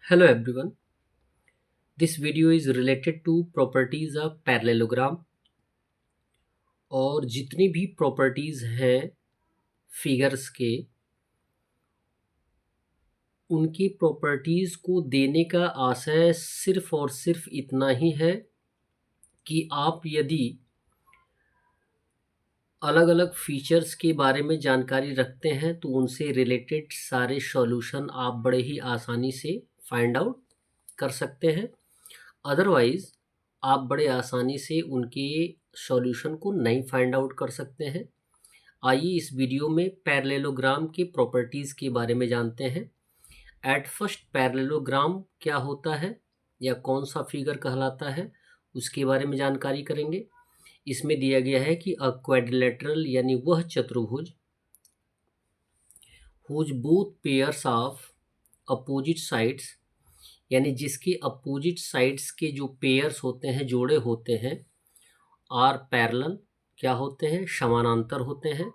Hello everyone. This video is related to properties of parallelogram और जितनी भी properties हैं फिगर्स के उनकी प्रॉपर्टीज को देने का आशय सिर्फ और सिर्फ इतना ही है कि आप यदि अलग अलग फीचर्स के बारे में जानकारी रखते हैं तो उनसे रिलेटेड सारे सॉल्यूशन आप बड़े ही आसानी से फाइंड आउट कर सकते हैं। अदरवाइज आप बड़े आसानी से उनके सॉल्यूशन को नहीं फाइंड आउट कर सकते हैं। आइए इस वीडियो में पैरेललोग्राम के प्रॉपर्टीज़ के बारे में जानते हैं। एट फर्स्ट पैरेललोग्राम क्या होता है या कौन सा फिगर कहलाता है उसके बारे में जानकारी करेंगे। इसमें दिया गया है कि अ क्वाड्रिलेटरल यानी वह चतुर्भुज whose both pairs of opposite sides यानी जिसके अपोजिट साइड्स के जो पेयर्स होते हैं, जोड़े होते हैं, आर पैरेलल क्या होते हैं, समानांतर होते हैं,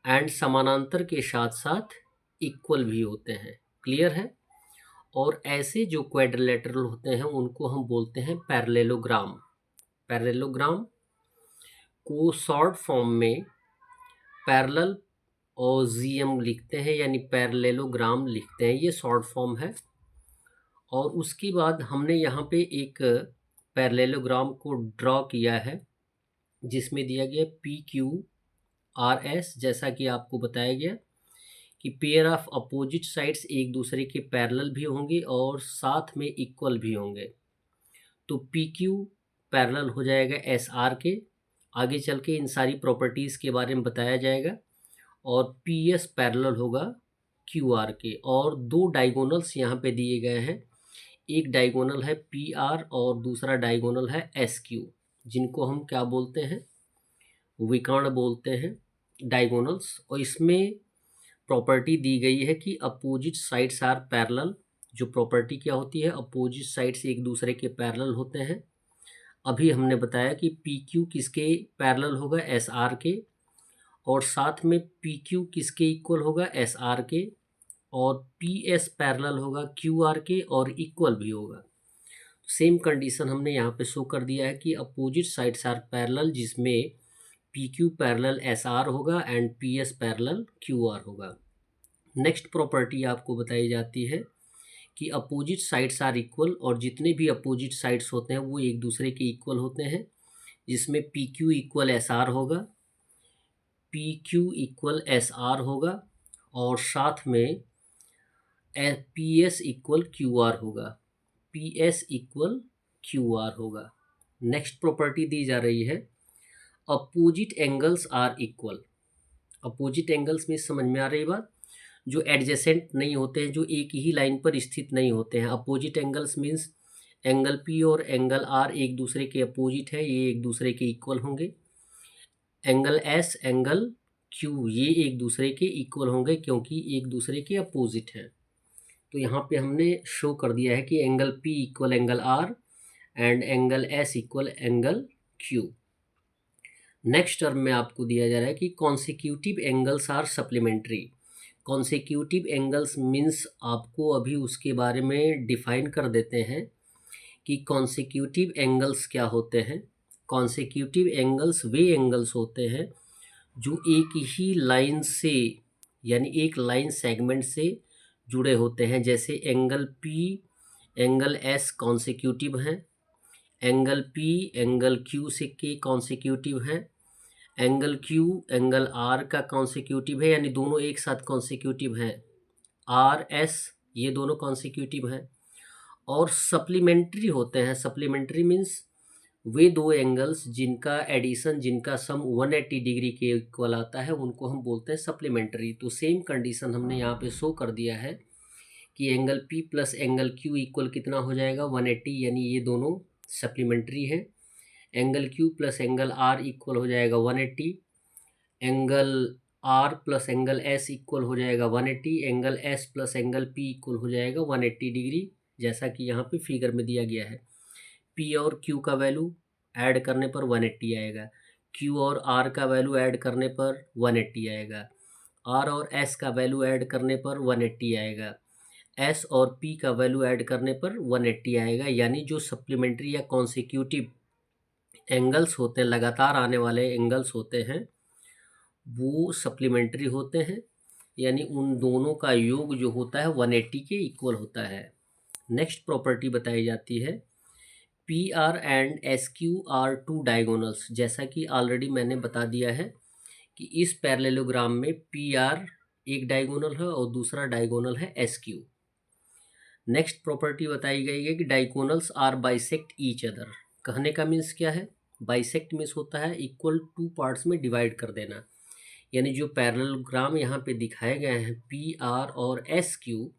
एंड समानांतर के साथ साथ इक्वल भी होते हैं। क्लियर है। और ऐसे जो क्वाड्रिलेटरल होते हैं उनको हम बोलते हैं पैरेललोग्राम। पैरेललोग्राम को शॉर्ट फॉर्म में पैरेलल और जीएम लिखते हैं यानी पैरेललोग्राम लिखते हैं, ये शॉर्ट फॉर्म है। और उसके बाद हमने यहाँ पे एक पैरेललोग्राम को ड्रॉ किया है जिसमें दिया गया पी क्यू आर एस, जैसा कि आपको बताया गया कि पेयर ऑफ अपोजिट साइड्स एक दूसरे के पैरेलल भी होंगे और साथ में इक्वल भी होंगे। तो पी क्यू पैरेलल हो जाएगा एस आर के। आगे चल के इन सारी प्रॉपर्टीज़ के बारे में बताया जाएगा। और पी एस पैरेलल होगा क्यू आर के। और दो डायगोनल्स यहाँ पे दिए गए हैं, एक डायगोनल है पी आर और दूसरा डायगोनल है एस क्यू, जिनको हम क्या बोलते हैं, विकर्ण बोलते हैं, डायगोनल्स। और इसमें प्रॉपर्टी दी गई है कि अपोजिट साइड्स आर पैरेलल। जो प्रॉपर्टी क्या होती है, अपोजिट साइड्स एक दूसरे के पैरेलल होते हैं। अभी हमने बताया कि पी क्यू किसके पैरेलल होगा, एस आर के, और साथ में पी क्यू किसके इक्वल होगा, एस आर के, और पी एस पैरेलल होगा क्यू आर के और इक्वल भी होगा। सेम कंडीशन हमने यहाँ पे शो कर दिया है कि अपोजिट साइड्स आर पैरेलल, जिसमें P Q parallel S R होगा and P S parallel Q R होगा। नेक्स्ट प्रॉपर्टी आपको बताई जाती है कि अपोजिट साइड्स आर इक्वल, और जितने भी अपोजिट साइड्स होते हैं वो एक दूसरे के इक्वल होते हैं, जिसमें P Q equal S R होगा, P Q equal S R होगा, और साथ में P S equal Q R होगा, P S equal Q R होगा। नेक्स्ट प्रॉपर्टी दी जा रही है opposite angles are equal. Opposite angles में समझ में आ रही बात, जो एडजेसेंट नहीं होते हैं, जो एक ही लाइन पर स्थित नहीं होते हैं। Opposite angles means angle P और एंगल आर एक दूसरे के अपोजिट है, ये एक दूसरे के इक्वल होंगे। एंगल एस, एंगल क्यू, ये एक दूसरे के इक्वल होंगे क्योंकि एक दूसरे के अपोजिट हैं। तो यहाँ पे हमने शो कर दिया है कि angle P equal angle R and angle S equal angle Q. Next term में आपको दिया जा रहा है कि consecutive angles are supplementary. Consecutive angles means आपको अभी उसके बारे में डिफाइन कर देते हैं कि कॉन्सिक्यूटिव एंगल्स क्या होते हैं। कॉन्सिक्यूटिव एंगल्स वे एंगल्स होते हैं जो एक ही लाइन से यानी एक लाइन सेगमेंट से जुड़े होते हैं। जैसे angle P angle S consecutive हैं, एंगल पी एंगल क्यू से के कॉन्सिक्यूटिव है, एंगल क्यू एंगल आर का कॉन्सिक्यूटिव है, यानी दोनों एक साथ कॉन्सिक्यूटिव हैं। आर एस ये दोनों कॉन्सिक्यूटिव हैं। और सप्लीमेंट्री होते हैं। सप्लीमेंट्री मीन्स वे दो एंगल्स जिनका एडिशन, जिनका सम 180 डिग्री के इक्वल आता है, उनको हम बोलते हैं सप्लीमेंट्री। तो सेम कंडीशन हमने यहाँ पे शो कर दिया है कि angle P plus angle Q equal कितना हो जाएगा, 180, यानी ये दोनों सप्लीमेंट्री है। Angle Q plus angle R equal हो जाएगा 180, angle R plus angle S equal हो जाएगा 180, angle S plus angle P equal हो जाएगा 180 डिग्री, जैसा कि यहाँ पे फिगर में दिया गया है। पी और क्यू का वैल्यू ऐड करने पर 180 आएगा, क्यू और आर का वैल्यू ऐड करने पर 180 आएगा, आर और एस का वैल्यू ऐड करने पर 180 आएगा, एस और पी का वैल्यू ऐड करने पर 180 आएगा। यानी जो सप्लीमेंट्री या कॉन्सिक्यूटिव एंगल्स होते हैं, लगातार आने वाले एंगल्स होते हैं, वो सप्लीमेंट्री होते हैं, यानी उन दोनों का योग जो होता है 180 के इक्वल होता है। नेक्स्ट प्रॉपर्टी बताई जाती है P R and S Q R two diagonals. जैसा कि ऑलरेडी मैंने बता दिया है कि इस पैरेललोग्राम में पी आर एक डायगोनल है और दूसरा डायगोनल है एस क्यू। नेक्स्ट प्रॉपर्टी बताई गई है कि diagonals are bisect each other. कहने का मीन्स क्या है? बाइसेक्ट मीन्स होता है इक्वल टू पार्ट्स में डिवाइड कर देना। यानी जो पैरेललोग्राम यहाँ पे दिखाए गए हैं पी आर और एस क्यू,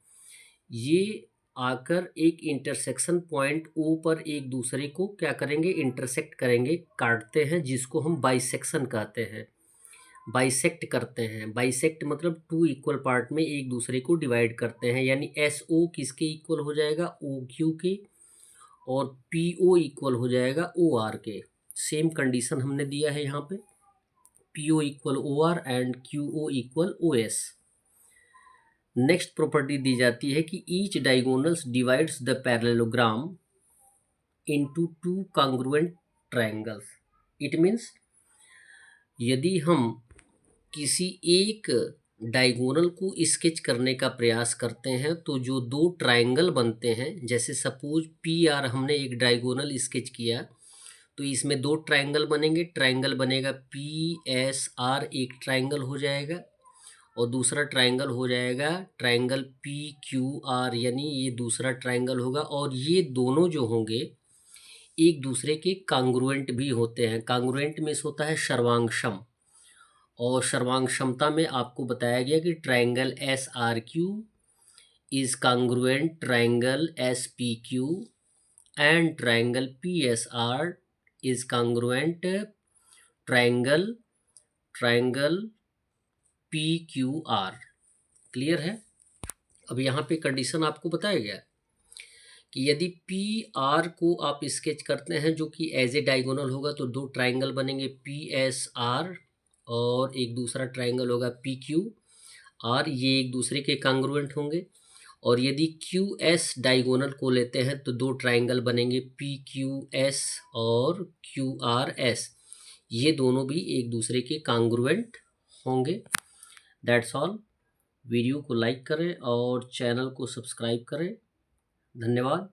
ये आकर एक इंटरसेक्शन पॉइंट ओ पर एक दूसरे को क्या करेंगे? इंटरसेक्ट करेंगे, काटते हैं, जिसको हम बाइसेक्शन कहते हैं। बाइसेक्ट करते हैं। बाइसेक्ट मतलब टू इक्वल पार्ट में एक दूसरे को डिवाइड करते हैं। यानी एस ओ किसके इक्वल हो जाएगा? ओ क्यू के, और पी ओ इक्वल हो जाएगा ओ आर के। सेम कंडीशन हमने दिया है यहाँ पे, P O equal O R and Q O equal O S. Next property दी जाती है कि each diagonals divides the parallelogram into two congruent triangles. It means यदि हम किसी एक डायगोनल को स्केच करने का प्रयास करते हैं तो जो दो ट्रायंगल बनते हैं, जैसे सपोज पी आर हमने एक डायगोनल स्केच किया तो इसमें दो ट्रायंगल बनेंगे। ट्रायंगल बनेगा पी एस आर, एक ट्रायंगल हो जाएगा, और दूसरा ट्रायंगल हो जाएगा ट्रायंगल पी क्यू आर, यानी ये दूसरा ट्रायंगल होगा। और ये दोनों जो होंगे एक दूसरे के कांग्रुएंट भी होते हैं। कांग्रुएंट मीन्स होता है सर्वांगसम, और सर्वांगक्षमता में आपको बताया गया कि triangle S R Q is congruent triangle S P Q and triangle P S R is congruent triangle P Q R. Clear है? अब यहाँ पे कंडीशन आपको बताया गया कि यदि पी आर को आप स्केच करते हैं जो कि एज ए डायगोनल होगा तो दो ट्रायंगल बनेंगे पी एस आर, और एक दूसरा ट्रायंगल होगा पी क्यू आर, ये एक दूसरे के कांग्रुएंट होंगे। और यदि क्यू एस डायगोनल को लेते हैं तो दो ट्रायंगल बनेंगे पी क्यू एस और क्यू आर एस, ये दोनों भी एक दूसरे के कांग्रुएंट होंगे। That's all. वीडियो को लाइक करें और चैनल को सब्सक्राइब करें। धन्यवाद।